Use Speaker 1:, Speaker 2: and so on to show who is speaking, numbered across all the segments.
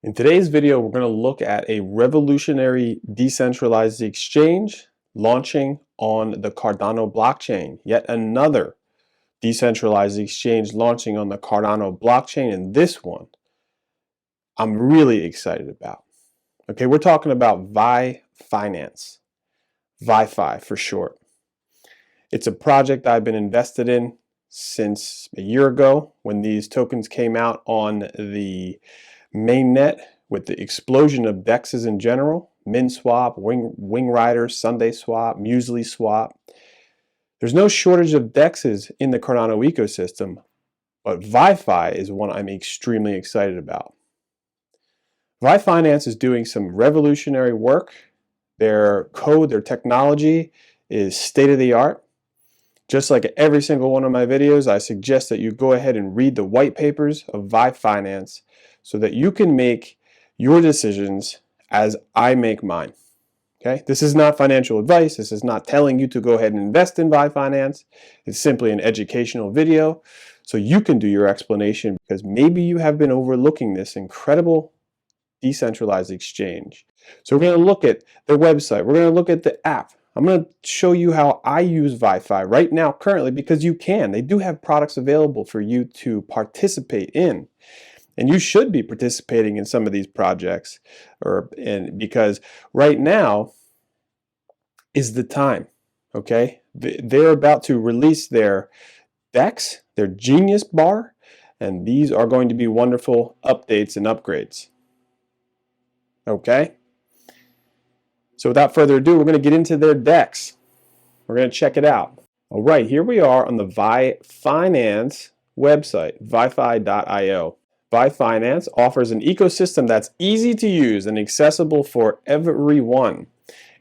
Speaker 1: In today's video, we're going to look at a revolutionary decentralized exchange launching on the Cardano blockchain. Yet another decentralized exchange launching on the Cardano blockchain, and this one I'm really excited about. Okay, we're talking about VyFinance, VyFi for short. It's a project I've been invested in since a year ago when these tokens came out on the mainnet with the explosion of DEXs in general, MinSwap, Wing Rider, Sunday Swap, Muesli Swap. There's no shortage of DEXs in the Cardano ecosystem, but VyFi is one I'm extremely excited about. VyFinance is doing some revolutionary work. Their code, their technology is state-of-the-art. Just like every single one of my videos, I suggest that you go ahead and read the white papers of VyFinance so that you can make your decisions as I make mine. Okay? This is not financial advice. This is not telling you to go ahead and invest in VyFinance. It's simply an educational video so you can do your explanation, because maybe you have been overlooking this incredible decentralized exchange. So we're going to look at their website. We're going to look at the app. I'm going to show you how I use VyFi right now currently, because you can. They do have products available for you to participate in. And you should be participating in some of these projects, because right now is the time. Okay? They're about to release their DEX, their Genius Bar, and these are going to be wonderful updates and upgrades. Okay? So without further ado, we're going to get into their DEX. We're going to check it out. All right, here we are on the VyFinance website, vyfi.io. VyFinance offers an ecosystem that's easy to use and accessible for everyone.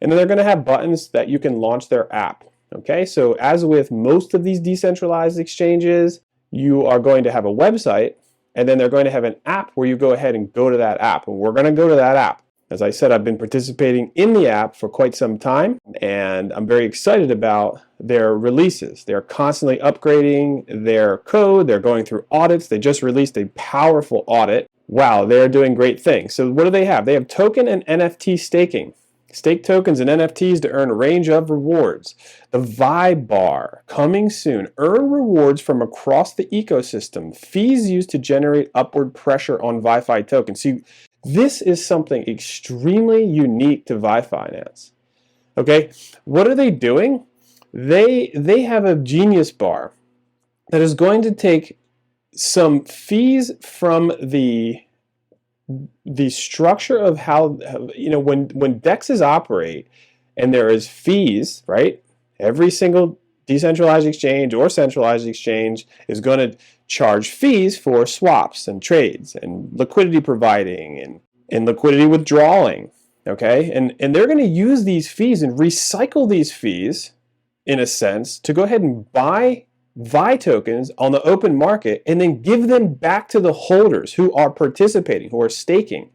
Speaker 1: And then they're going to have buttons that you can launch their app. Okay, so as with most of these decentralized exchanges, you are going to have a website, and then they're going to have an app where you go ahead and go to that app. And we're going to go to that app. As I said, I've been participating in the app for quite some time, and I'm very excited about their releases. They're constantly upgrading their code. They're going through audits. They just released a powerful audit. Wow, they're doing great things. So what do they have? They have token and NFT staking. Stake tokens and NFTs to earn a range of rewards. The VyBar, coming soon. Earn rewards from across the ecosystem. Fees used to generate upward pressure on VyFi tokens. See, this is something extremely unique to VyFinance. Okay, what are they doing? They have a Genius Bar that is going to take some fees from the structure of how, you know, when DEXs operate and there is fees, right? Every single decentralized exchange or centralized exchange is going to charge fees for swaps and trades and liquidity providing and liquidity withdrawing. Okay, and they're going to use these fees and recycle these fees in a sense to go ahead and buy VY tokens on the open market and then give them back to the holders who are participating, who are staking,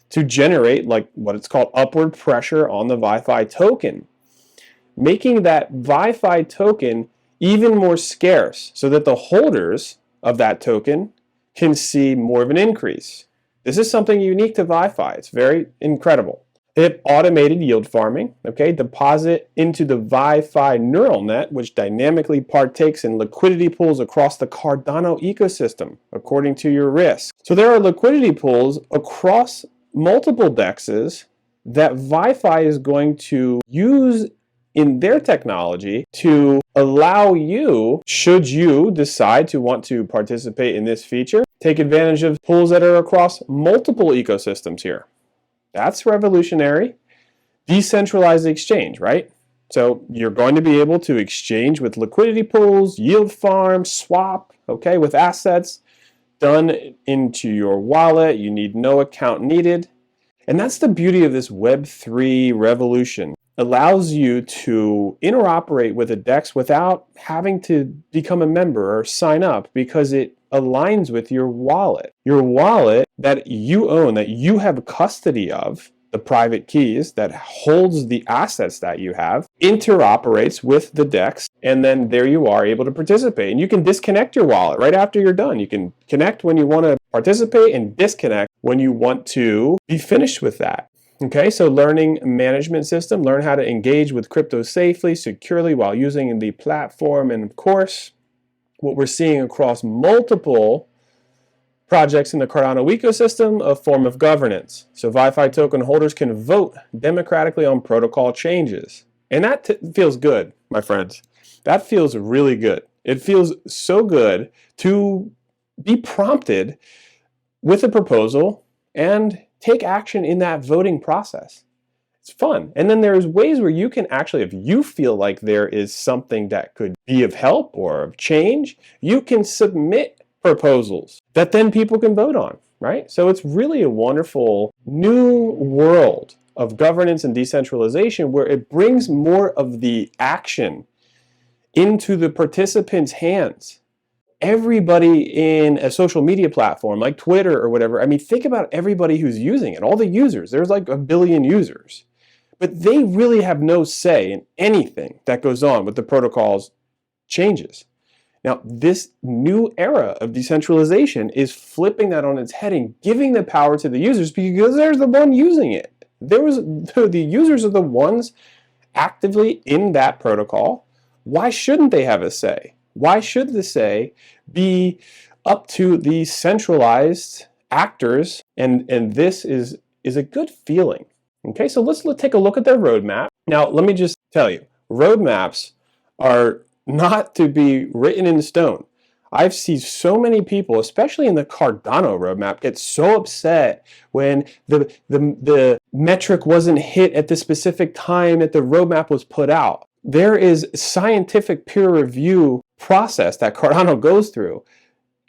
Speaker 1: to generate like what it's called upward pressure on the VyFi token, making that VyFi token even more scarce so that the holders of that token can see more of an increase. This is something unique to VyFi. It's very incredible. They have automated yield farming. Okay, deposit into the VyFi neural net, which dynamically partakes in liquidity pools across the Cardano ecosystem according to your risk. So there are liquidity pools across multiple DEXs that VyFi is going to use in their technology to allow you, should you decide to want to participate in this feature, take advantage of pools that are across multiple ecosystems here. That's revolutionary. Decentralized exchange, right? So you're going to be able to exchange with liquidity pools, yield farm, swap, okay, with assets done into your wallet. You need no account needed. And that's the beauty of this Web3 revolution. Allows you to interoperate with a DEX without having to become a member or sign up, because it aligns with your wallet. Your wallet that you own, that you have custody of, the private keys, that holds the assets that you have, interoperates with the DEX, and then there you are able to participate. And you can disconnect your wallet right after you're done. You can connect when you want to participate and disconnect when you want to be finished with that. Okay, so learning management system, learn how to engage with crypto safely, securely while using the platform. And of course, what we're seeing across multiple projects in the Cardano ecosystem, a form of governance. So VyFi token holders can vote democratically on protocol changes. And that feels good, my friends. That feels really good. It feels so good to be prompted with a proposal and take action in that voting process. It's fun. And then there's ways where you can actually, if you feel like there is something that could be of help or of change, you can submit proposals that then people can vote on, right? So it's really a wonderful new world of governance and decentralization where it brings more of the action into the participants' hands. Everybody in a social media platform like Twitter or whatever, I mean, think about everybody who's using it, all the users. There's like 1 billion users. But they really have no say in anything that goes on with the protocol's changes. Now, this new era of decentralization is flipping that on its head and giving the power to the users because they're the one using it. The users are the ones actively in that protocol. Why shouldn't they have a say? Why should the say be up to the centralized actors? And this is a good feeling. Okay, so let's take a look at their roadmap. Now, let me just tell you, roadmaps are not to be written in stone. I've seen so many people, especially in the Cardano roadmap, get so upset when the metric wasn't hit at the specific time that the roadmap was put out. There is scientific peer review process that Cardano goes through.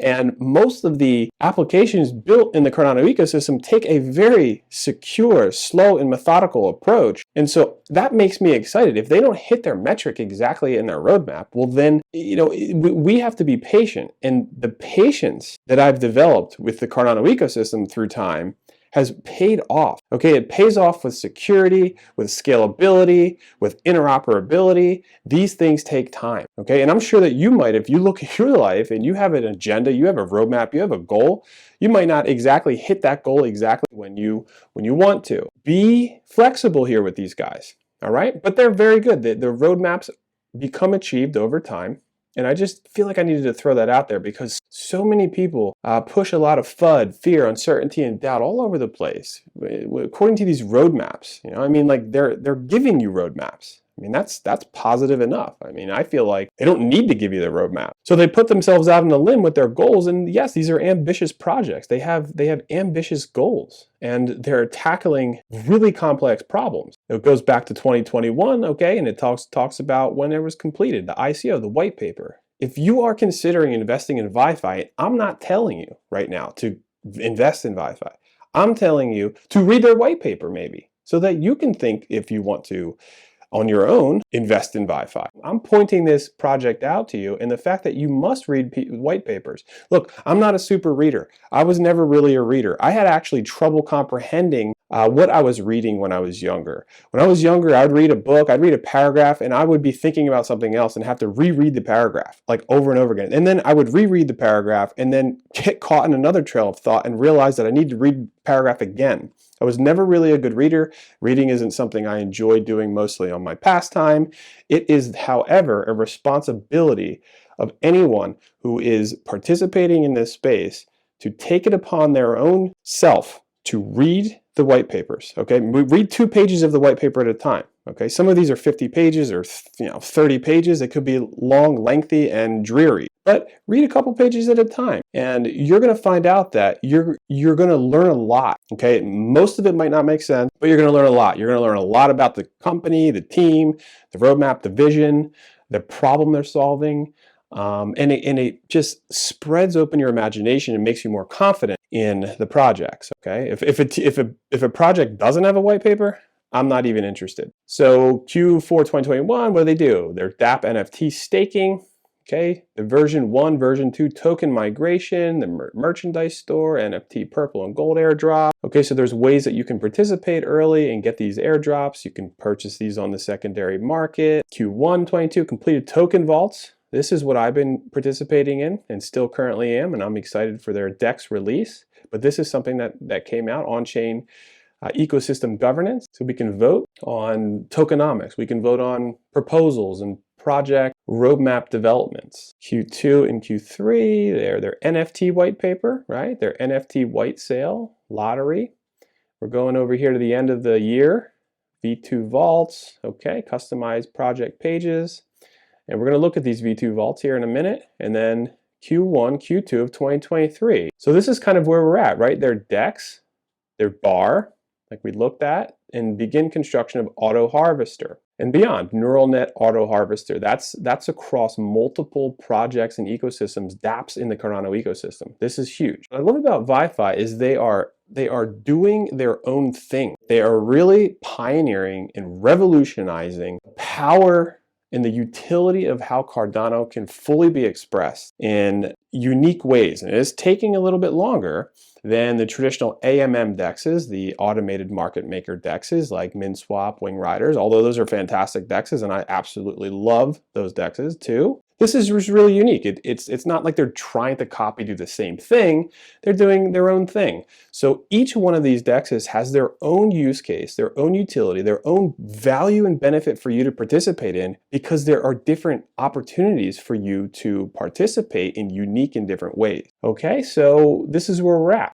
Speaker 1: And most of the applications built in the Cardano ecosystem take a very secure, slow, and methodical approach. And so that makes me excited. If they don't hit their metric exactly in their roadmap, well then, we have to be patient. And the patience that I've developed with the Cardano ecosystem through time has paid off. Okay, it pays off with security, with scalability, with interoperability. These things take time. Okay, and I'm sure that you might, if you look at your life and you have an agenda, you have a roadmap, you have a goal, you might not exactly hit that goal exactly when you want to. Be flexible here with these guys. All right, but they're very good. The roadmaps become achieved over time. And I just feel like I needed to throw that out there because so many people push a lot of FUD, fear, uncertainty, and doubt all over the place. According to these roadmaps, I mean, like they're giving you roadmaps. I mean, that's positive enough. I mean, I feel like they don't need to give you the roadmap. So they put themselves out on a limb with their goals. And yes, these are ambitious projects. They have ambitious goals and they're tackling really complex problems. It goes back to 2021, okay, and it talks about when it was completed, the ICO, the white paper. If you are considering investing in VyFi, I'm not telling you right now to invest in VyFi. I'm telling you to read their white paper maybe so that you can think if you want to on your own, invest in VyFi. I'm pointing this project out to you and the fact that you must read white papers. Look, I'm not a super reader. I was never really a reader. I had actually trouble comprehending what I was reading when I was younger. When I was younger, I'd read a book, I'd read a paragraph, and I would be thinking about something else and have to reread the paragraph like over and over again. And then I would reread the paragraph and then get caught in another trail of thought and realize that I need to read the paragraph again. I was never really a good reader. Reading isn't something I enjoy doing mostly on my pastime. It is, however, a responsibility of anyone who is participating in this space to take it upon their own self to read the white papers, okay? We read 2 pages of the white paper at a time, okay? Some of these are 50 pages or 30 pages. It could be long, lengthy, and dreary. But read a couple pages at a time, and you're going to find out that you're going to learn a lot, okay? Most of it might not make sense, but you're going to learn a lot. You're going to learn a lot about the company, the team, the roadmap, the vision, the problem they're solving, and it just spreads open your imagination and makes you more confident in the projects, okay? If a project doesn't have a white paper, I'm not even interested. So Q4 2021, what do? They're dApp NFT staking. Okay, the version 1, version 2 token migration, the merchandise store, NFT purple and gold airdrop. Okay, so there's ways that you can participate early and get these airdrops. You can purchase these on the secondary market. Q1 22 completed token vaults. This is what I've been participating in and still currently am, and I'm excited for their DEX release. But this is something that came out on-chain ecosystem governance. So we can vote on tokenomics. We can vote on proposals and project roadmap developments. Q2 and Q3, they're their NFT white paper, right? Their NFT white sale lottery. We're going over here to the end of the year. V2 vaults, okay, customized project pages. And we're going to look at these V2 vaults here in a minute, and then Q1, Q2 of 2023. So this is kind of where we're at, right? Their DEX, their bar, like we looked at, and begin construction of auto harvester and beyond. Neural net auto harvester. That's across multiple projects and ecosystems, dApps in the Cardano ecosystem. This is huge. What I love about VyFi is they are doing their own thing. They are really pioneering and revolutionizing power and the utility of how Cardano can fully be expressed in unique ways. And it is taking a little bit longer than the traditional AMM DEXs, the automated market maker DEXs like MinSwap, Wing Riders, although those are fantastic DEXs and I absolutely love those DEXs too. This is really unique. It's not like they're trying to do the same thing. They're doing their own thing. So each one of these DEXs has their own use case, their own utility, their own value and benefit for you to participate in, because there are different opportunities for you to participate in unique and different ways. Okay, so this is where we're at.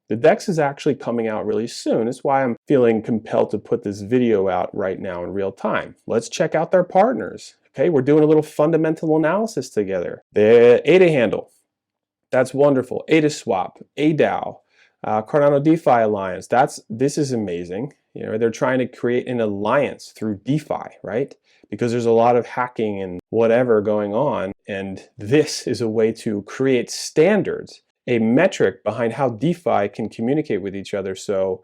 Speaker 1: The DEX is actually coming out really soon. That's why I'm feeling compelled to put this video out right now in real time. Let's check out their partners. Okay, we're doing a little fundamental analysis together. The ADA handle, that's wonderful. ADA swap, ADAO, Cardano DeFi Alliance. This is amazing. You know, they're trying to create an alliance through DeFi, right? Because there's a lot of hacking and whatever going on, and this is a way to create standards, a metric behind how DeFi can communicate with each other. So,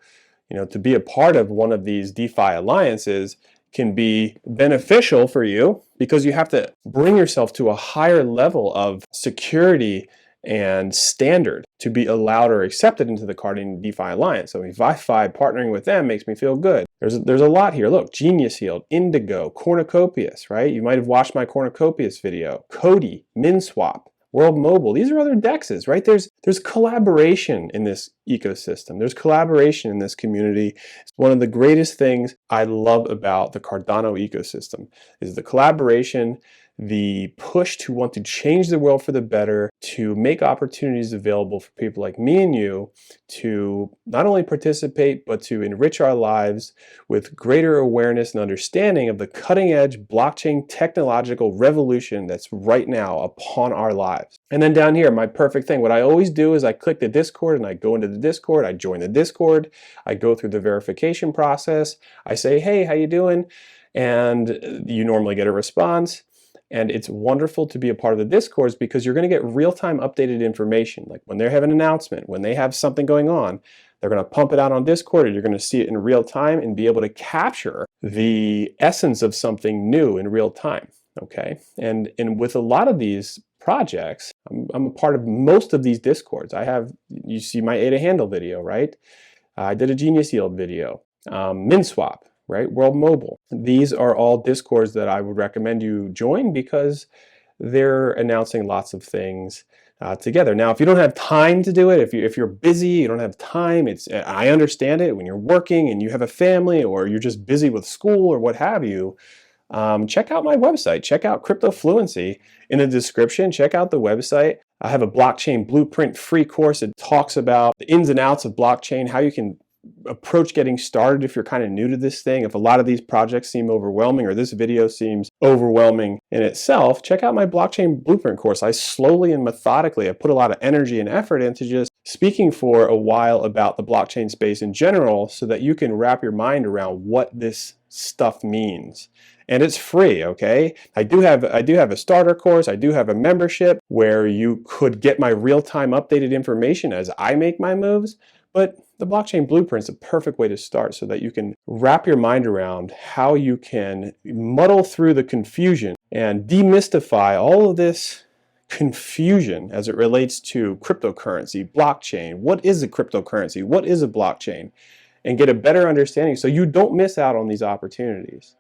Speaker 1: you know, to be a part of one of these DeFi alliances can be beneficial for you because you have to bring yourself to a higher level of security and standard to be allowed or accepted into the Cardano DeFi Alliance. So VyFi partnering with them makes me feel good. There's a lot here. Look, Genius Yield, Indigo, Cornucopias, right? You might have watched my Cornucopias video. Cody, MinSwap, World Mobile. These are other DEXs, right? There's collaboration in this ecosystem. There's collaboration in this community. It's one of the greatest things I love about the Cardano ecosystem is the collaboration, the push to want to change the world for the better, to make opportunities available for people like me and you to not only participate, but to enrich our lives with greater awareness and understanding of the cutting edge blockchain technological revolution that's right now upon our lives. And then down here, my perfect thing, what I always do is I click the Discord and I go into the Discord, I join the Discord, I go through the verification process, I say, hey, how you doing? And you normally get a response. And it's wonderful to be a part of the Discords because you're going to get real-time updated information. Like when they have an announcement, when they have something going on, they're going to pump it out on Discord, and you're going to see it in real time and be able to capture the essence of something new in real time. Okay, and with a lot of these projects, I'm a part of most of these Discords. You see my ADA handle video, right? I did a Genius Yield video, MinSwap. Right? World Mobile. These are all Discords that I would recommend you join because they're announcing lots of things together. Now, if you don't have time to do it, if you're busy, you don't have time, I understand it when you're working and you have a family or you're just busy with school or what have you, check out my website. Check out Cryptofluency in the description. Check out the website. I have a blockchain blueprint free course. It talks about the ins and outs of blockchain, how you can approach getting started if you're kind of new to this thing. If a lot of these projects seem overwhelming or this video seems overwhelming in itself, check out my blockchain blueprint course. I slowly and methodically, I put a lot of energy and effort into just speaking for a while about the blockchain space in general so that you can wrap your mind around what this stuff means. And it's free, okay? I do have a starter course. I do have a membership where you could get my real-time updated information as I make my moves. But the blockchain blueprint is a perfect way to start so that you can wrap your mind around how you can muddle through the confusion and demystify all of this confusion as it relates to cryptocurrency, blockchain. What is a cryptocurrency? What is a blockchain? And get a better understanding so you don't miss out on these opportunities.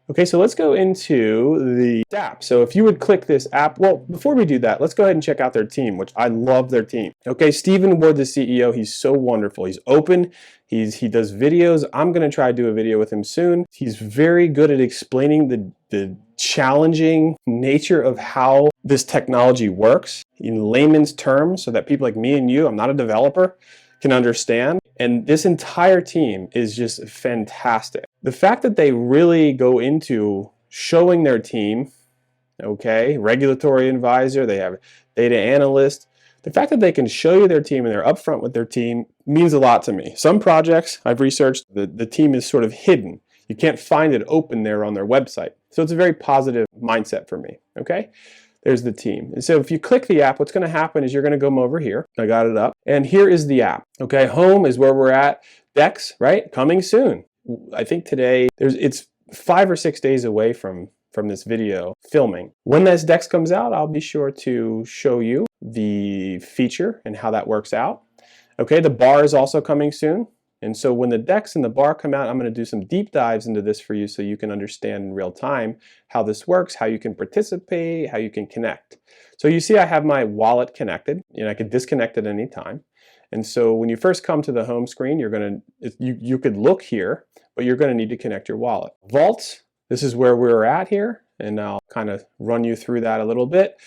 Speaker 1: Okay, so let's go into the app. So if you would click this app, well, before we do that, let's go ahead and check out their team, which I love their team. Okay, Stephen Wood, the CEO, he's so wonderful. He's open, he does videos. I'm gonna try to do a video with him soon. He's very good at explaining the challenging nature of how this technology works in layman's terms so that people like me and you, I'm not a developer, can understand. And this entire team is just fantastic. The fact that they really go into showing their team, okay, regulatory advisor, they have data analyst, the fact that they can show you their team and they're upfront with their team means a lot to me. Some projects I've researched, the team is sort of hidden. You can't find it open there on their website. So it's a very positive mindset for me, okay? There's the team. And so if you click the app, what's going to happen is you're going to come over here. I got it up. And here is the app. Okay, home is where we're at. DEX, right? Coming soon. I think today, it's 5 or 6 days away from this video filming. When this DEX comes out, I'll be sure to show you the feature and how that works out. Okay, the bar is also coming soon. And so when the DEX and the bar come out, I'm going to do some deep dives into this for you so you can understand in real time how this works, how you can participate, how you can connect. So you see I have my wallet connected and I can disconnect at any time. And so when you first come to the home screen, you could look here, but you're going to need to connect your wallet. Vaults, this is where we're at here, and I'll kind of run you through that a little bit.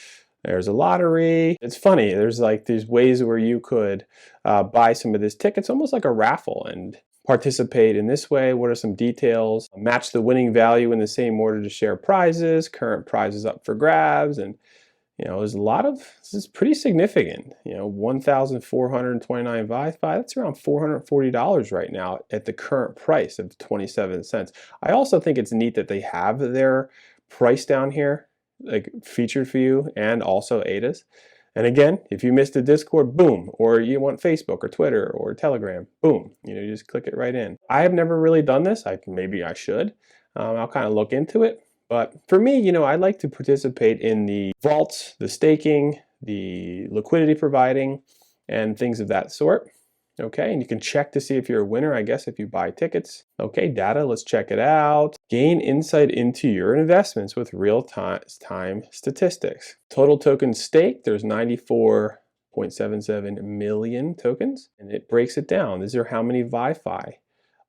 Speaker 1: There's a lottery. It's funny, there's like these ways where you could buy some of this tickets, almost like a raffle, and participate in this way. What are some details? Match the winning value in the same order to share prizes, current prizes up for grabs, and there's a lot of, this is pretty significant. 1,429 VyFi, that's around $440 right now at the current price of 27 cents. I also think it's neat that they have their price down here, like featured for you, and also ADAs. And again, if you missed a Discord, boom, or you want Facebook or Twitter or Telegram, boom, you just click it right in. I have never really done this. Maybe I should. I'll kind of look into it. But for me, I like to participate in the vaults, the staking, the liquidity providing, and things of that sort. Okay, and you can check to see if you're a winner, I guess, if you buy tickets. Okay, data, let's check it out. Gain insight into your investments with real-time statistics. Total tokens staked, there's 94.77 million tokens, and it breaks it down. These are how many VyFi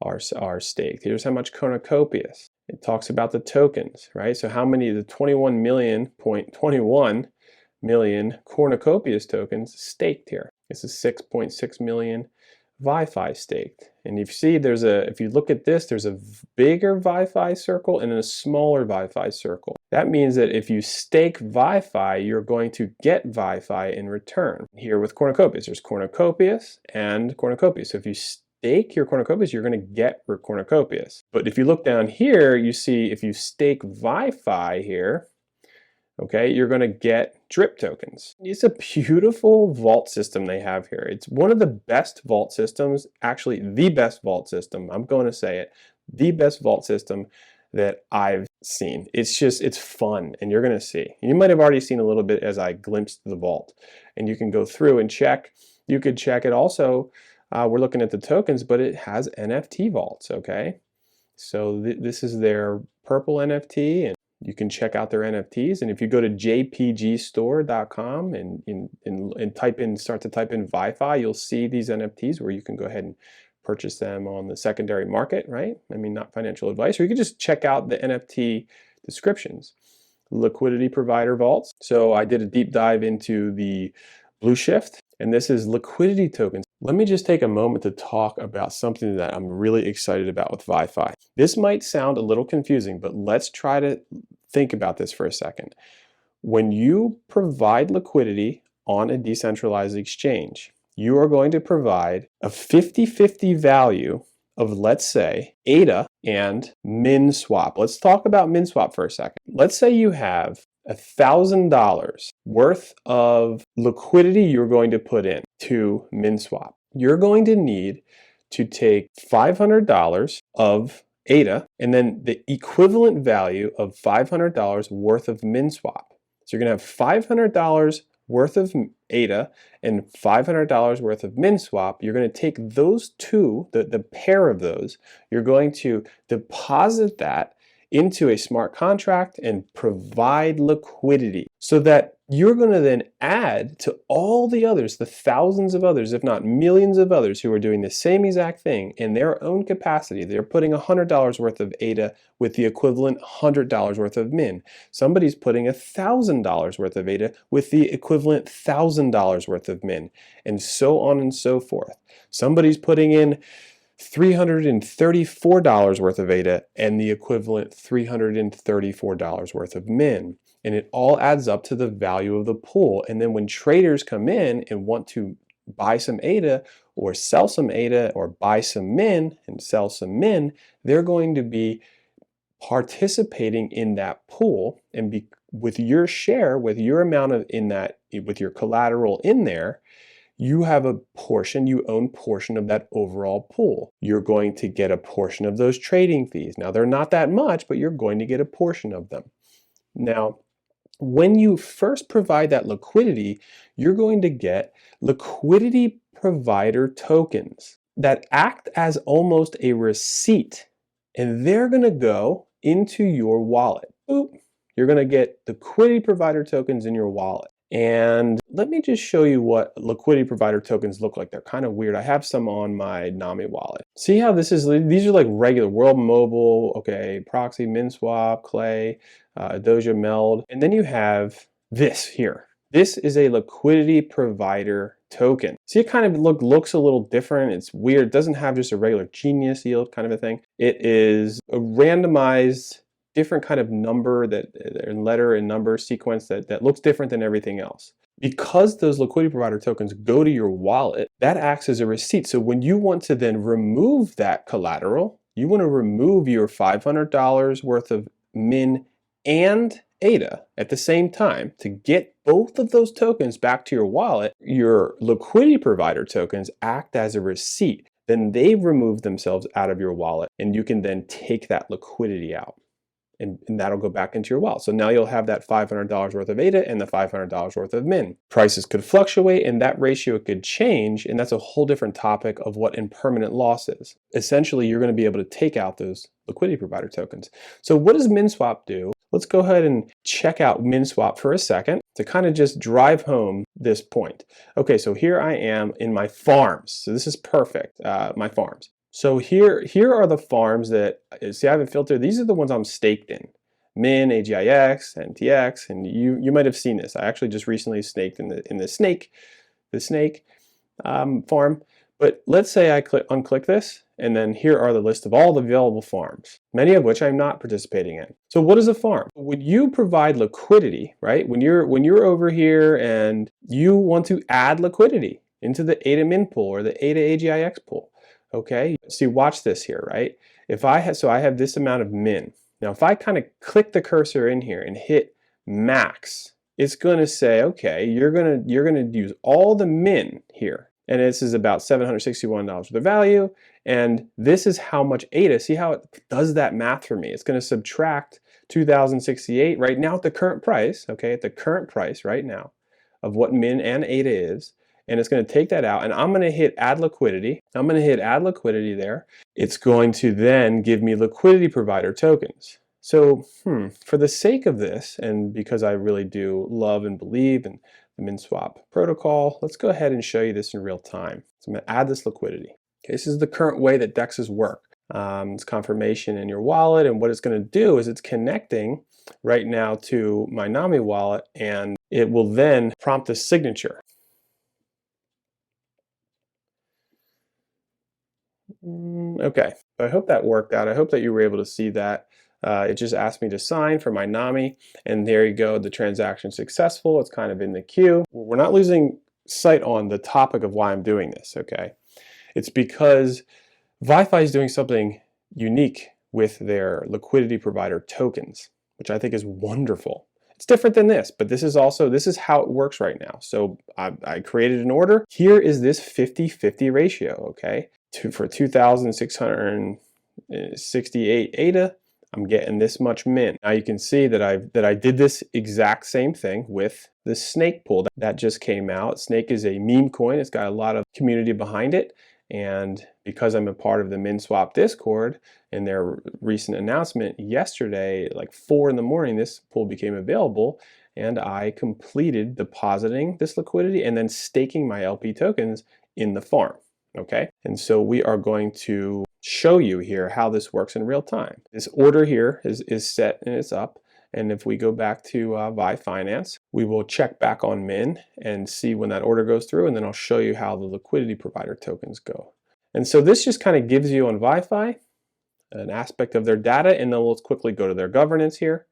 Speaker 1: are staked. Here's how much Cornucopias. It talks about the tokens, right? So how many, the 21 million Cornucopias tokens staked here. This is 6.6 million VyFi staked. And you see if you look at this, there's a bigger VyFi circle and a smaller VyFi circle. That means that if you stake VyFi, you're going to get VyFi in return. Here with Cornucopias, there's Cornucopias and Cornucopias. So if you stake your Cornucopias, you're going to get Cornucopias. But if you look down here, you see if you stake VyFi here, okay, you're going to get drip tokens. It's a beautiful vault system they have here. It's one of the best vault systems, actually the best vault system, I'm going to say it, the best vault system that I've seen. It's fun, and you're going to see. You might have already seen a little bit as I glimpsed the vault, and you can go through and check. You could check it also. We're looking at the tokens, but it has NFT vaults, okay? So this is their purple NFT, and you can check out their NFTs. And if you go to jpgstore.com and start to type in VyFi, you'll see these NFTs where you can go ahead and purchase them on the secondary market, right? I mean, not financial advice, or you can just check out the NFT descriptions. Liquidity provider vaults. So I did a deep dive into the Blue Shift, and this is liquidity tokens. Let me just take a moment to talk about something that I'm really excited about with VyFi. This might sound a little confusing, but let's try to think about this for a second. When you provide liquidity on a decentralized exchange, you are going to provide a 50-50 value of, let's say, ADA and min swap. Let's talk about min swap for a second. Let's say you have $1,000 worth of liquidity you're going to put in to min swap. You're going to need to take $500 of ADA, and then the equivalent value of $500 worth of min swap. So you're going to have $500 worth of ADA and $500 worth of min swap. You're going to take those two, the pair of those, you're going to deposit that into a smart contract and provide liquidity so that you're going to then add to all the others, the thousands of others, if not millions of others who are doing the same exact thing in their own capacity. They're putting $100 worth of ADA with the equivalent $100 worth of min. Somebody's putting $1,000 worth of ADA with the equivalent $1,000 worth of min, and so on and so forth. Somebody's putting in $334 worth of ADA and the equivalent $334 worth of min. And it all adds up to the value of the pool. And then when traders come in and want to buy some ADA or sell some ADA or buy some min and sell some min, they're going to be participating in that pool, and with your share, with your amount of with your collateral in there, you have a portion, you own portion of that overall pool. You're going to get a portion of those trading fees. Now, they're not that much, but you're going to get a portion of them. Now, when you first provide that liquidity, you're going to get liquidity provider tokens that act as almost a receipt, and they're going to go into your wallet. Boop. You're going to get liquidity provider tokens in your wallet. And let me just show you what liquidity provider tokens look like. They're kind of weird. I have some on my Nami wallet. See how these are like regular World Mobile, okay, Proxy, MinSwap, Clay, Doja Meld. And then you have this here. This is a liquidity provider token. See, it kind of looks a little different. It's weird. It doesn't have just a regular Genius yield kind of a thing. It is a randomized different kind of number letter and number sequence that looks different than everything else. Because those liquidity provider tokens go to your wallet, that acts as a receipt. So when you want to then remove that collateral, you want to remove your $500 worth of min and ADA at the same time to get both of those tokens back to your wallet. Your liquidity provider tokens act as a receipt. Then they remove themselves out of your wallet, and you can then take that liquidity out. And that'll go back into your wallet. So now you'll have that $500 worth of ADA and the $500 worth of min. Prices could fluctuate and that ratio could change, and that's a whole different topic of what impermanent loss is. Essentially, you're going to be able to take out those liquidity provider tokens. So what does MinSwap do? Let's go ahead and check out MinSwap for a second to kind of just drive home this point. Okay, so here I am in my farms. So this is perfect, my farms. So here are the farms that, see, I have a filter. These are the ones I'm staked in. Min, AGIX, NTX, and you might have seen this. I actually just recently staked in the snake farm. But let's say I unclick this, and then here are the list of all the available farms, many of which I'm not participating in. So what is a farm? When you provide liquidity, right? When you're over here and you want to add liquidity into the ADA min pool or the ADA AGIX pool, okay, see, watch this here, right? So I have this amount of min. Now, if I kind of click the cursor in here and hit max, it's going to say, okay, you're going to use all the min here, and this is about $761 worth of value, and this is how much ADA. See how it does that math for me? It's going to subtract 2,068 right now at the current price, okay, at the current price right now of what min and ADA is. And it's going to take that out, and I'm going to hit add liquidity. I'm going to hit add liquidity there. It's going to then give me liquidity provider tokens. So for the sake of this, and because I really do love and believe in the MinSwap protocol, let's go ahead and show you this in real time. So I'm going to add this liquidity. Okay, this is the current way that DEXs work. It's confirmation in your wallet, and what it's going to do is it's connecting right now to my Nami wallet, and it will then prompt a signature. Okay, I hope that worked out. I hope that you were able to see that. It just asked me to sign for my Nami, and there you go, the transaction successful. It's kind of in the queue. We're not losing sight on the topic of why I'm doing this, okay? It's because VyFi is doing something unique with their liquidity provider tokens, which I think is wonderful. It's different than this, but this is how it works right now. So I created an order. Here is this 50-50 ratio, okay? For 2,600 68 ADA, I'm getting this much mint. Now you can see that I did this exact same thing with the Snake pool that just came out. Snake is a meme coin. It's got a lot of community behind it. And because I'm a part of the MinSwap Discord, in their recent announcement yesterday, like 4 in the morning, this pool became available, and I completed depositing this liquidity and then staking my LP tokens in the farm. Okay, and so we are going to show you here how this works in real time. This order here is set and it's up. And if we go back to VyFinance, we will check back on Min and see when that order goes through, and then I'll show you how the liquidity provider tokens go. And so this just kind of gives you on VyFi an aspect of their data, and then let's quickly go to their governance here.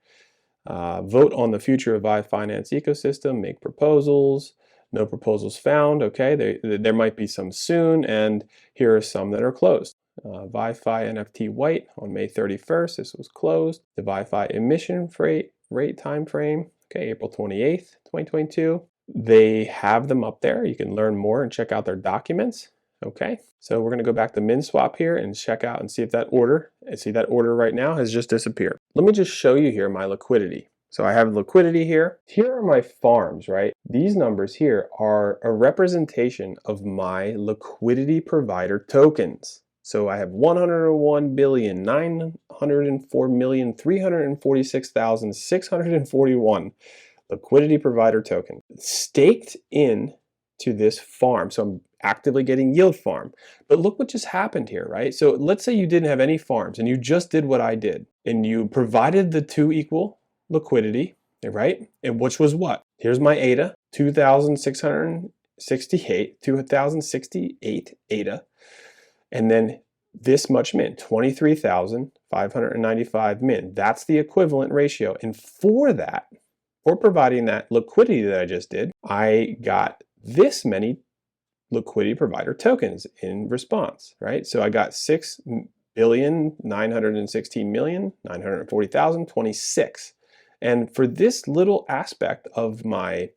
Speaker 1: Vote on the future of VyFinance ecosystem, make proposals. No proposals found. Okay, there might be some soon, and here are some that are closed. VyFi NFT White on May 31st, this was closed. The VyFi emission rate time frame, okay, April 28th, 2022. They have them up there. You can learn more and check out their documents. Okay, so we're going to go back to MinSwap here and check out and see if that order, right now has just disappeared. Let me just show you here my liquidity. So I have liquidity here. Here are my farms, right? These numbers here are a representation of my liquidity provider tokens. So I have 101,904,346,641 liquidity provider tokens staked in to this farm. So I'm actively getting yield farm. But look what just happened here, right? So let's say you didn't have any farms and you just did what I did and you provided the two equal liquidity, right? And which was what? Here's my ADA, 2,668 ADA, and then this much mint, 23,595 mint. That's the equivalent ratio. And for that, for providing that liquidity that I just did, I got this many liquidity provider tokens in response, right? So I got 6,916,940,026. And for this little aspect of my,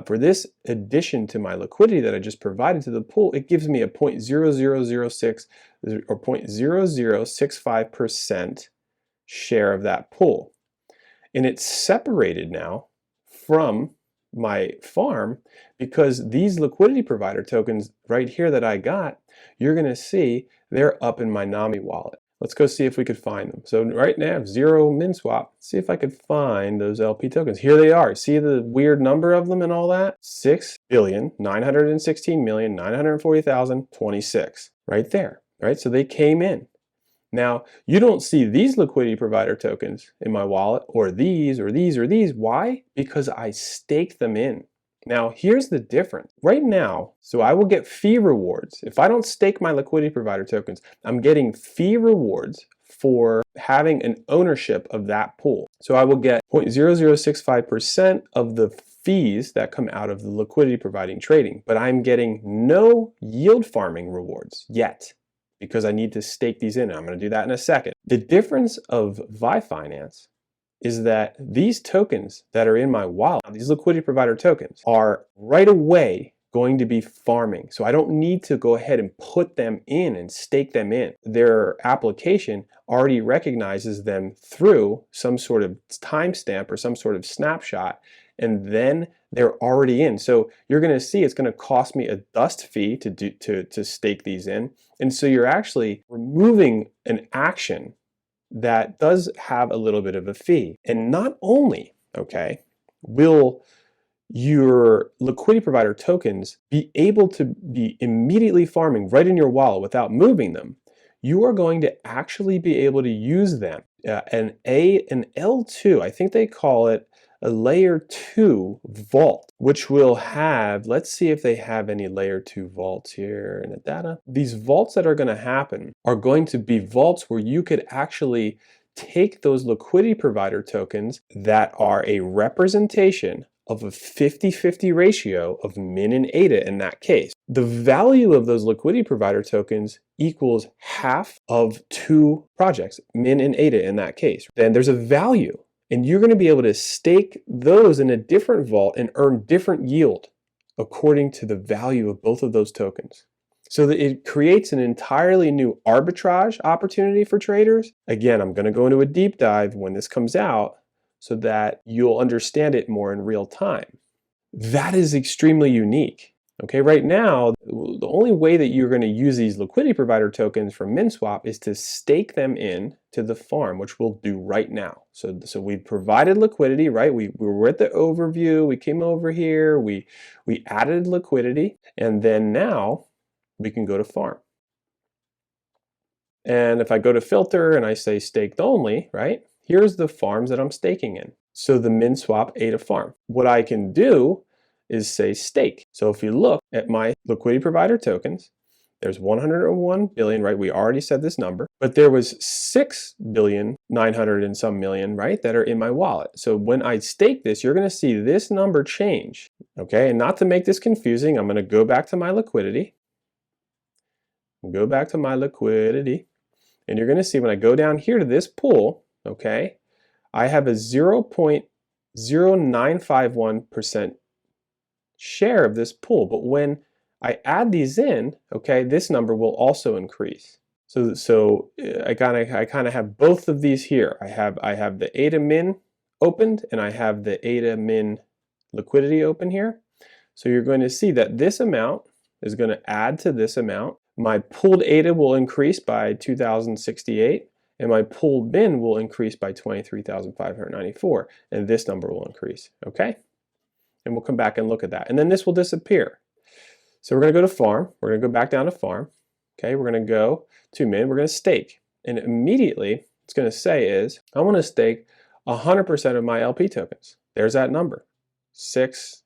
Speaker 1: for this addition to my liquidity that I just provided to the pool, it gives me a 0.0006 or 0.0065% share of that pool. And it's separated now from my farm because these liquidity provider tokens right here that I got, you're going to see they're up in my Nami wallet. Let's go see if we could find them. So right now I have 0 MinSwap. See if I could find those LP tokens. Here they are. See the weird number of them and all that? 6,916,940,026 right there, right? So they came in. Now, you don't see these liquidity provider tokens in my wallet or these or these or these. Why? Because I staked them in. Now, here's the difference. Right now, so I will get fee rewards. If I don't stake my liquidity provider tokens, I'm getting fee rewards for having an ownership of that pool. So I will get 0.0065% of the fees that come out of the liquidity providing trading, but I'm getting no yield farming rewards yet because I need to stake these in. I'm going to do that in a second. The difference of VyFinance is that these tokens that are in my wallet, these liquidity provider tokens, are right away going to be farming. So I don't need to go ahead and put them in and stake them in. Their application already recognizes them through some sort of timestamp or some sort of snapshot, and then they're already in. So you're going to see it's going to cost me a dust fee to stake these in. And so you're actually removing an action that does have a little bit of a fee. And not only, okay, will your liquidity provider tokens be able to be immediately farming right in your wallet without moving them, you are going to actually be able to use them. An L2, I think they call it a layer 2 vault, which will have, let's see if they have any layer 2 vaults here in the data. These vaults that are going to happen are going to be vaults where you could actually take those liquidity provider tokens that are a representation of a 50-50 ratio of min and ADA in that case. The value of those liquidity provider tokens equals half of 2 projects, min and ADA in that case. Then there's a value. And you're going to be able to stake those in a different vault and earn different yield according to the value of both of those tokens. So that it creates an entirely new arbitrage opportunity for traders. Again, I'm going to go into a deep dive when this comes out so that you'll understand it more in real time. That is extremely unique. Okay, right now, the only way that you're going to use these liquidity provider tokens from MinSwap is to stake them in to the farm, which we'll do right now. So we provided liquidity, right? We were at the overview, we came over here, we added liquidity, and then now we can go to farm. And if I go to filter and I say staked only, right? Here's the farms that I'm staking in. So the MinSwap ADA farm. What I can do is say stake. So if you look at my liquidity provider tokens, there's 101 billion, right? We already said this number, but there was 6 billion 900 and some million, right, that are in my wallet. So when I stake this, you're going to see this number change. Okay, and not to make this confusing, I'm going to go back to my liquidity. Go back to my liquidity, and you're going to see when I go down here to this pool, okay, I have a 0.0951% share of this pool. But when I add these in, okay, this number will also increase. So I kind of have both of these here. I have the ADA min opened, and I have the ADA min liquidity open here. So you're going to see that this amount is going to add to this amount. My pooled ADA will increase by 2,068, and my pooled min will increase by 23,594, and this number will increase, okay? And we'll come back and look at that. And then this will disappear. So we're going to go to farm. We're going to go back down to farm. Okay, we're going to go to min. We're going to stake. And immediately, it's going to say is, I want to stake 100% of my LP tokens. There's that number, 6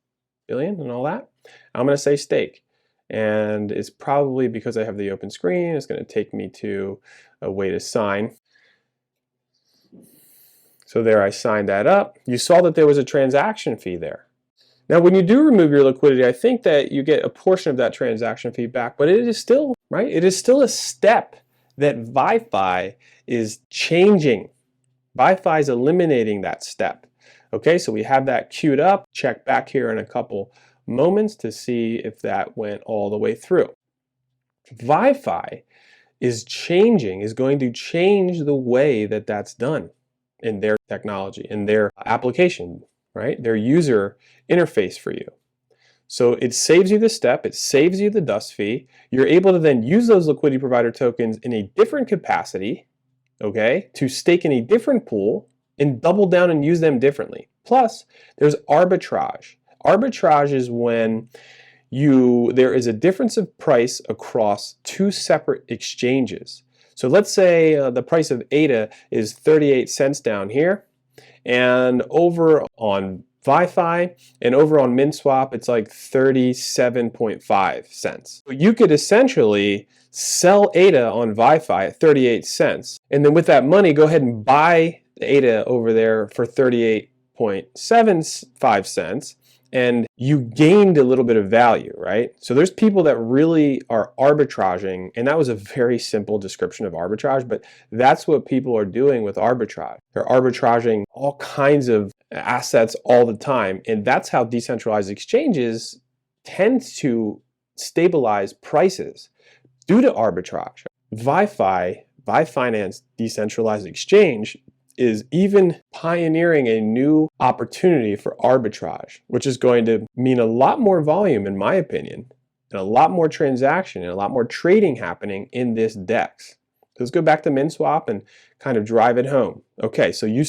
Speaker 1: billion and all that. I'm going to say stake. And it's probably because I have the open screen, it's going to take me to a way to sign. So there I signed that up. You saw that there was a transaction fee there. Now when you do remove your liquidity, I think that you get a portion of that transaction fee back, but it is still, right? It is still a step that VyFi is changing. VyFi is eliminating that step. Okay, so we have that queued up. Check back here in a couple moments to see if that went all the way through. VyFi is going to change the way that that's done in their technology, in their application, right? Their user interface for you. So it saves you the step, it saves you the dust fee. You're able to then use those liquidity provider tokens in a different capacity, okay, to stake in a different pool and double down and use them differently. Plus, there's arbitrage. Arbitrage is when there is a difference of price across two separate exchanges. So let's say the price of ADA is 38 cents down here, and over on VyFi and over on MinSwap it's like 37.5 cents. So you could essentially sell ADA on VyFi at 38 cents, and then with that money go ahead and buy the ADA over there for 38.75 cents, and you gained a little bit of value, right? So there's people that really are arbitraging, and that was a very simple description of arbitrage, but that's what people are doing with arbitrage. They're arbitraging all kinds of assets all the time, and that's how decentralized exchanges tend to stabilize prices due to arbitrage. VyFinance Decentralized Exchange is even pioneering a new opportunity for arbitrage, which is going to mean a lot more volume, in my opinion, and a lot more transaction and a lot more trading happening in this DEX. So let's go back to MinSwap and kind of drive it home. Okay, so you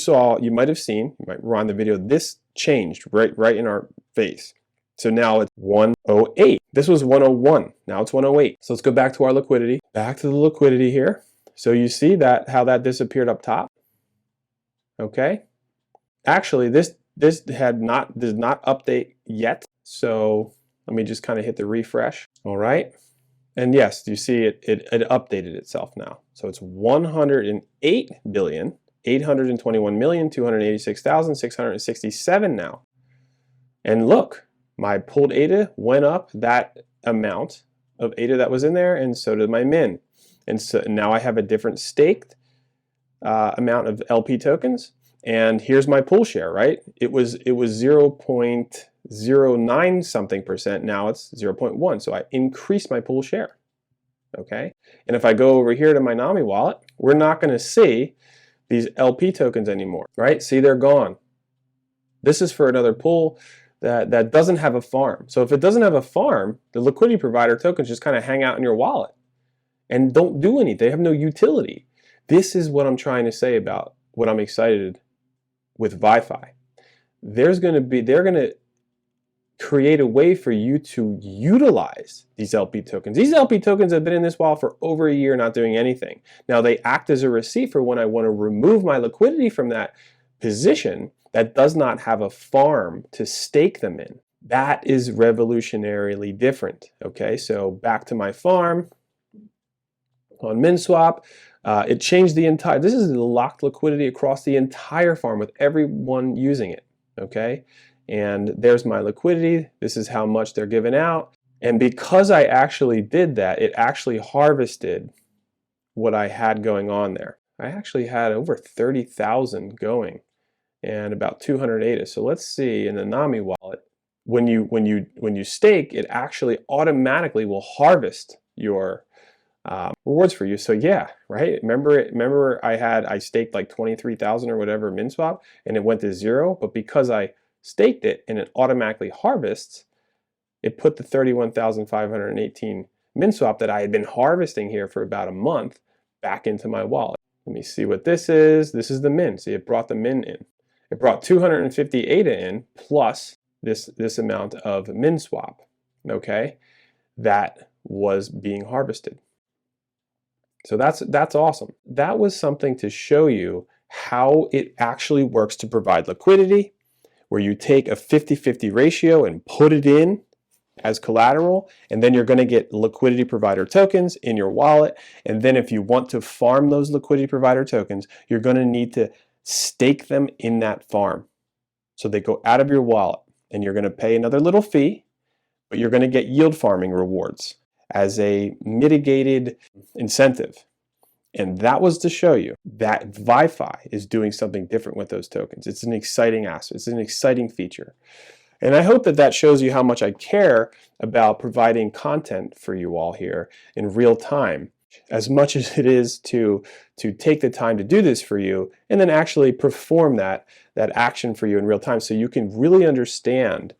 Speaker 1: might have seen, you might rewind the video, this changed right in our face. So now it's 108. This was 101, now it's 108. So let's go back to our liquidity, back to the liquidity here. So you see that how that disappeared up top. Okay, actually this did not update yet, so let me just kind of hit the refresh. All right, and yes, you see it updated itself now, so it's 108,821,286,667 now. And look, my pulled ADA went up that amount of ADA that was in there, and so did my min, and so now I have a different staked amount of LP tokens, and here's my pool share, right? It was 0.09 something percent, now it's 0.1, so I increased my pool share. okay? And if I go over here to my Nami wallet, we're not going to see these LP tokens anymore, right? See, they're gone. This is for another pool that doesn't have a farm. So if it doesn't have a farm, the liquidity provider tokens just kind of hang out in your wallet and don't do anything. They have no utility. This is what I'm trying to say about what I'm excited with VyFi. They're going to create a way for you to utilize these LP tokens. These LP tokens have been in this wallet for over a year not doing anything. Now they act as a receipt for when I want to remove my liquidity from that position that does not have a farm to stake them in. That is revolutionarily different. Okay, so back to my farm on MinSwap. It changed the entire, this is the locked liquidity across the entire farm with everyone using it. Okay, and there's my liquidity. This is how much they're giving out. And because I actually did that, it actually harvested what I had going on there. I actually had over 30,000 going and about 200 ADA. So let's see in the Nami wallet, when you stake, it actually automatically will harvest your rewards for you. So yeah, right? Remember I staked like 23,000 or whatever MinSwap and it went to 0, but because I staked it and it automatically harvests, it put the 31,518 MinSwap that I had been harvesting here for about a month back into my wallet. Let me see what this is. This is the min. See, it brought the min in. It brought 250 ADA in plus this amount of MinSwap, okay, that was being harvested. So that's awesome. That was something to show you how it actually works to provide liquidity, where you take a 50-50 ratio and put it in as collateral, and then you're going to get liquidity provider tokens in your wallet. And then if you want to farm those liquidity provider tokens, you're going to need to stake them in that farm. So they go out of your wallet, and you're going to pay another little fee, but you're going to get yield farming rewards as a mitigated incentive. And that was to show you that VyFi is doing something different with those tokens. It's an exciting aspect. It's an exciting feature. And I hope that shows you how much I care about providing content for you all here in real time, as much as it is to take the time to do this for you and then actually perform that action for you in real time so you can really understand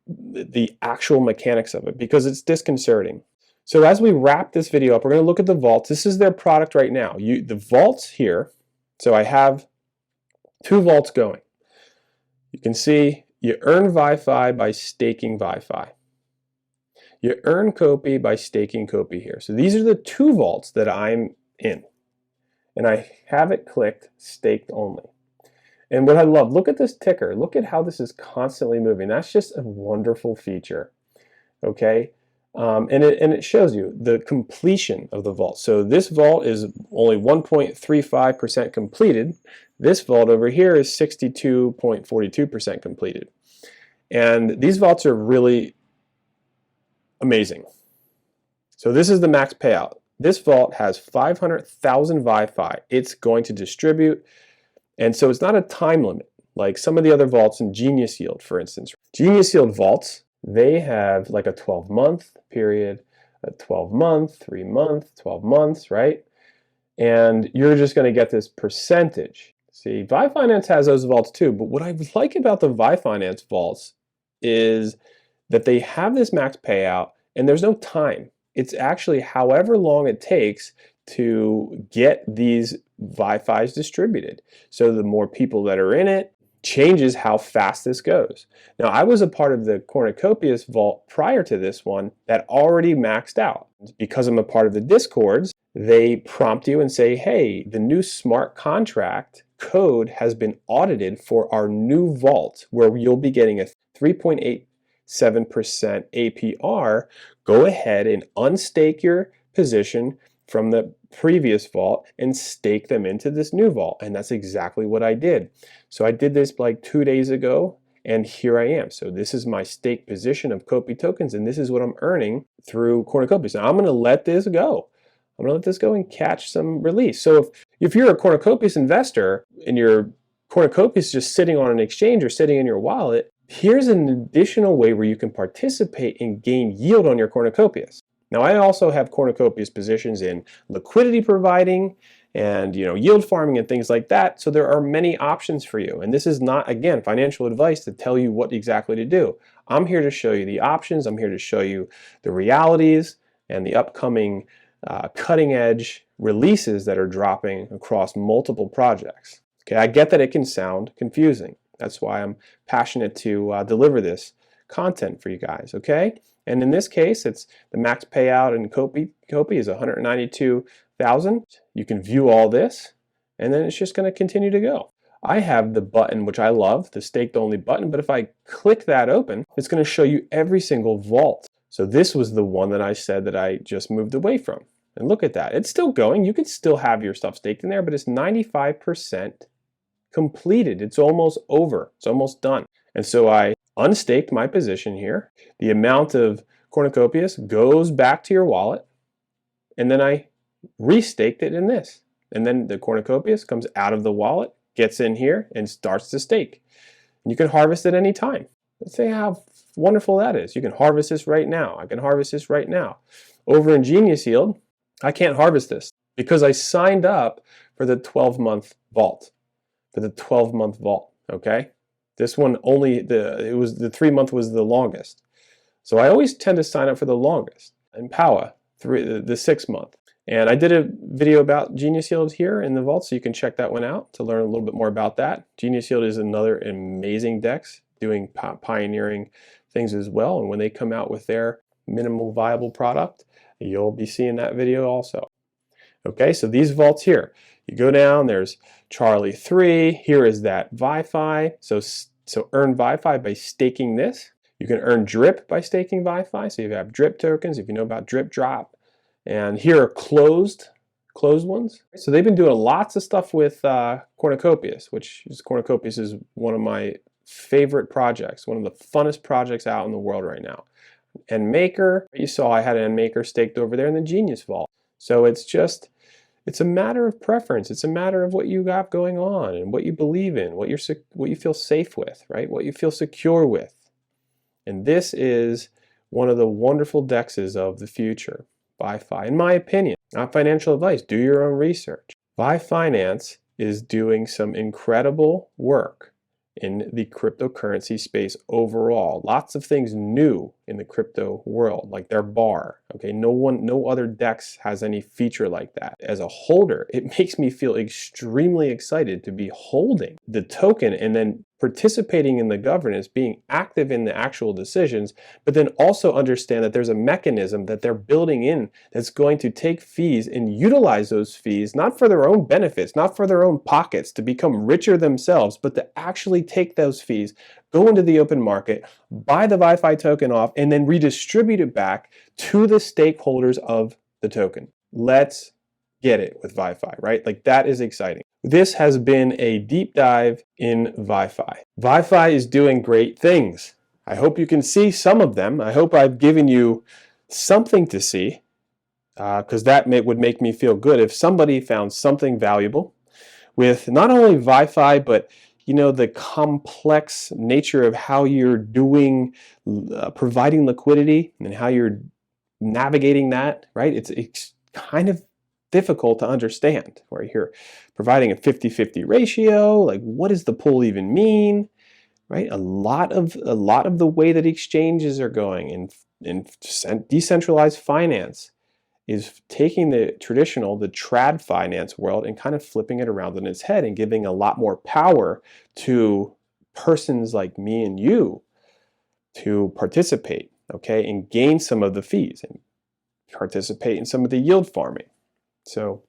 Speaker 1: the actual mechanics of it, because it's disconcerting. So as we wrap this video up, we're going to look at the vaults. This is their product right now. The vaults here, so I have 2 vaults going. You can see you earn VyFi by staking VyFi. You earn Kopi by staking Kopi here. So these are the 2 vaults that I'm in. And I have it clicked staked only. And what I love, look at this ticker. Look at how this is constantly moving. That's just a wonderful feature. Okay? And it shows you the completion of the vault. So this vault is only 1.35% completed. This vault over here is 62.42% completed. And these vaults are really amazing. So this is the max payout. This vault has 500,000 VyFi. It's going to distribute. And so it's not a time limit like some of the other vaults in Genius Yield, for instance. Genius Yield vaults, they have like a 12-month period, a 12-month, 3-month, 12 months, right? And you're just going to get this percentage. See, VyFinance has those vaults too, but what I like about the VyFinance vaults is that they have this max payout and there's no time. It's actually however long it takes to get these VyFis distributed. So the more people that are in it changes how fast this goes. Now, I was a part of the Cornucopias vault prior to this one that already maxed out. Because I'm a part of the Discords, they prompt you and say, hey, the new smart contract code has been audited for our new vault where you'll be getting a 3.87% APR. Go ahead and unstake your position from the previous vault and stake them into this new vault. And that's exactly what I did. So I did this like 2 days ago, and here I am. So this is my stake position of Kopi tokens, and this is what I'm earning through Cornucopias. Now I'm going to let this go. I'm going to let this go and catch some release. So if you're a Cornucopias investor and your Cornucopias is just sitting on an exchange or sitting in your wallet, here's an additional way where you can participate and gain yield on your Cornucopias. Now I also have cornucopias positions in liquidity providing and yield farming and things like that. So there are many options for you. And this is not, again, financial advice to tell you what exactly to do. I'm here to show you the options. I'm here to show you the realities and the upcoming cutting edge releases that are dropping across multiple projects. Okay, I get that it can sound confusing. That's why I'm passionate to deliver this content for you guys, okay? And in this case, it's the max payout in Kopi is 192,000. You can view all this, and then it's just going to continue to go. I have the button, which I love, the staked only button, but if I click that open, it's going to show you every single vault. So this was the one that I said that I just moved away from. And look at that. It's still going. You can still have your stuff staked in there, but it's 95% completed. It's almost over. It's almost done. And so I unstaked my position here. The amount of cornucopias goes back to your wallet, and then I restaked it in this. And then the cornucopias comes out of the wallet, gets in here, and starts to stake. And you can harvest at any time. Let's say how wonderful that is. You can harvest this right now. I can harvest this right now. Over in Genius Yield, I can't harvest this because I signed up for the 12-month vault. For the 12-month vault, okay? This one only, the 3-month was the longest. So I always tend to sign up for the longest. And Powa, the 6-month. And I did a video about Genius Yield here in the vault, so you can check that one out to learn a little bit more about that. Genius Yield is another amazing DEX doing pioneering things as well. And when they come out with their minimal viable product, you'll be seeing that video also. Okay, so these vaults here, you go down, there's Charlie 3, here is that VyFi. So earn VyFi by staking this. You can earn drip by staking VyFi. So you have drip tokens, if you know about drip drop. And here are closed ones. So they've been doing lots of stuff with cornucopias, cornucopias is one of my favorite projects, one of the funnest projects out in the world right now. And Maker, you saw I had an Maker staked over there in the Genius Vault. So it's a matter of preference. It's a matter of what you got going on and what you believe in, what you feel safe with, right? What you feel secure with. And this is one of the wonderful DEXs of the future, VyFi, in my opinion. Not financial advice, do your own research. VyFinance is doing some incredible work in the cryptocurrency space overall. Lots of things new in the crypto world, like their bar. Okay, no other DEX has any feature like that. As a holder, it makes me feel extremely excited to be holding the token and then participating in the governance, being active in the actual decisions, but then also understand that there's a mechanism that they're building in that's going to take fees and utilize those fees, not for their own benefits, not for their own pockets to become richer themselves, but to actually take those fees, go into the open market, buy the VyFi token off, and then redistribute it back to the stakeholders of the token. Let's get it with VyFi, right? Like, that is exciting. This has been a deep dive in VyFi. VyFi is doing great things. I hope you can see some of them. I hope I've given you something to see, because that would make me feel good if somebody found something valuable with not only VyFi, but the complex nature of how you're doing, providing liquidity and how you're navigating that, right? It's kind of difficult to understand, where you're providing a 50-50 ratio. Like, what does the pool even mean, right? A lot of the way that exchanges are going in decentralized finance is taking the trad finance world and kind of flipping it around on its head and giving a lot more power to persons like me and you to participate, okay, and gain some of the fees and participate in some of the yield farming. So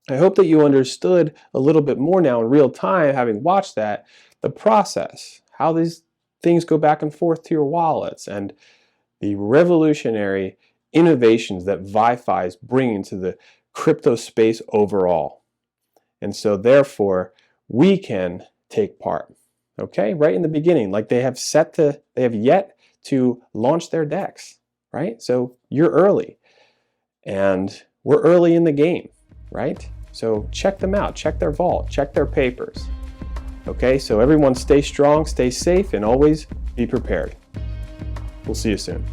Speaker 1: I hope that you understood a little bit more now in real time, having watched that, the process, how these things go back and forth to your wallets, and the revolutionary innovations that VyFi is bringing to the crypto space overall. And so therefore, we can take part, okay, right in the beginning, like they have yet to launch their DEX, right? So you're early, and we're early in the game, right? So check them out, check their vault, check their papers. Okay, so everyone stay strong, stay safe, and always be prepared. We'll see you soon.